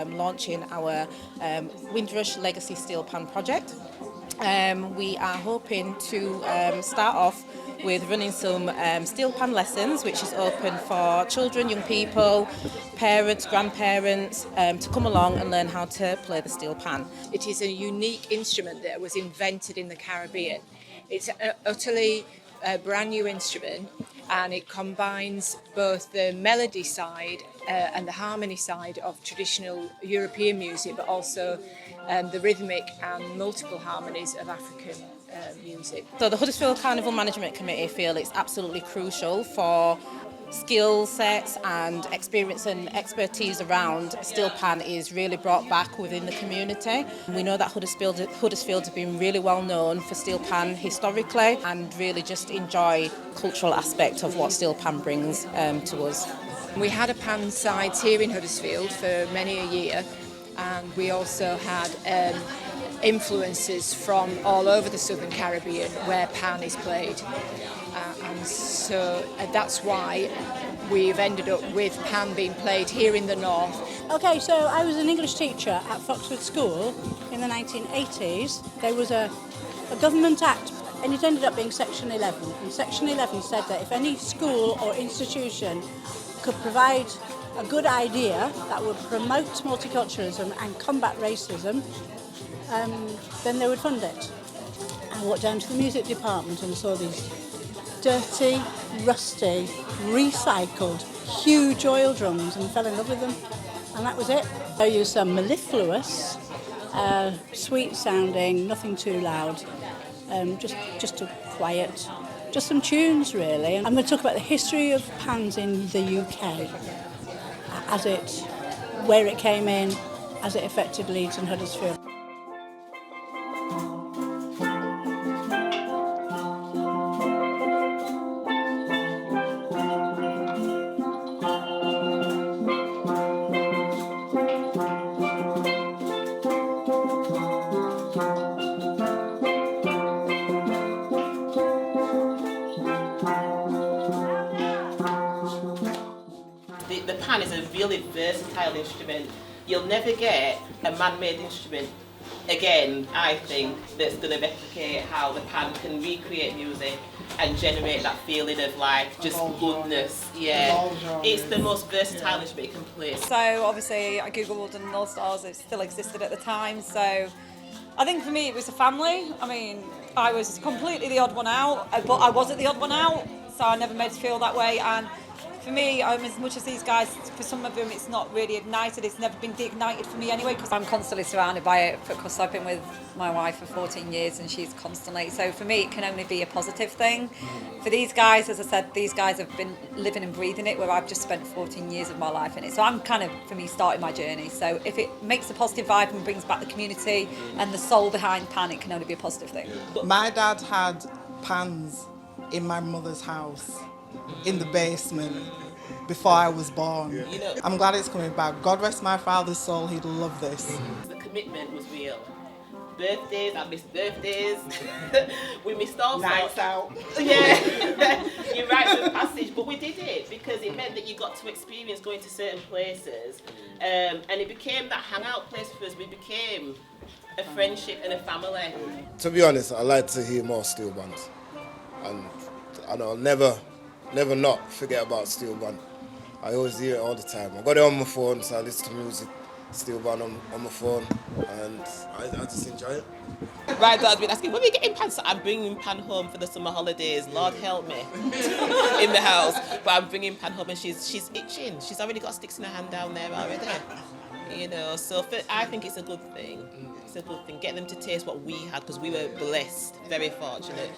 launching our Windrush Legacy Steel Pan project. We are hoping to start off with running some steel pan lessons, which is open for children, young people, parents, grandparents, to come along and learn how to play the steel pan. It is a unique instrument that was invented in the Caribbean. It's an utterly brand new instrument, and it combines both the melody side and the harmony side of traditional European music, but also the rhythmic and multiple harmonies of African music. So the Huddersfield Carnival Management Committee feel it's absolutely crucial for skill sets and experience and expertise around steel pan is really brought back within the community. We know that Huddersfield have been really well known for steel pan historically, and really just enjoy cultural aspect of what steel pan brings to us. We had a pan sides here in Huddersfield for many a year, and we also had influences from all over the Southern Caribbean where pan is played. And so that's why we've ended up with pan being played here in the north. Okay, so I was an English teacher at Foxwood School in the 1980s. There was a government act, and it ended up being Section 11. And Section 11 said that if any school or institution could provide a good idea that would promote multiculturalism and combat racism, then they would fund it. I walked down to the music department and saw these dirty, rusty, recycled, huge oil drums and fell in love with them. And that was it. I used some mellifluous, sweet sounding, nothing too loud, just a quiet, just some tunes really. And I'm going to talk about the history of pans in the UK, where it came in, as it affected Leeds and Huddersfield. The pan is a really versatile instrument. You'll never get a man-made instrument again, I think, that's going to replicate how the pan can recreate music and generate that feeling of like just goodness. Yeah, it's the most versatile instrument you can play. So obviously I googled and All Stars, it still existed at the time, so I think for me it was a family. I mean, I was completely the odd one out, but I wasn't the odd one out, so I never made it feel that way. And for me, as much as these guys, for some of them it's not really ignited, it's never been de-ignited for me anyway, because I'm constantly surrounded by it, because I've been with my wife for 14 years and she's constantly, so for me it can only be a positive thing. For these guys, as I said, these guys have been living and breathing it, where I've just spent 14 years of my life in it, so I'm kind of, for me, starting my journey. So if it makes a positive vibe and brings back the community and the soul behind pan, it can only be a positive thing. My dad had pans in my mother's house, in the basement, before I was born. You know, I'm glad it's coming back. God rest my father's soul, he'd love this. the commitment was real. Birthdays, I missed birthdays. We missed all Nights sorts. out. Yeah, you write the passage, but we did it because it meant that you got to experience going to certain places, and it became that hangout place for us. We became a friendship and a family. To be honest, I like to hear more steel bands, and I'll never not forget about steel band. I always hear it all the time. I got it on my phone, so I listen to music, steel band on my phone, and I just enjoy it. My dad's been asking, when are we getting pan? So I'm bringing pan home for the summer holidays. Lord help me in the house. But I'm bringing pan home, and she's itching. She's already got sticks in her hand down there already. You know, so I think it's a good thing. It's a good thing. Get them to taste what we had, because we were blessed, very fortunate.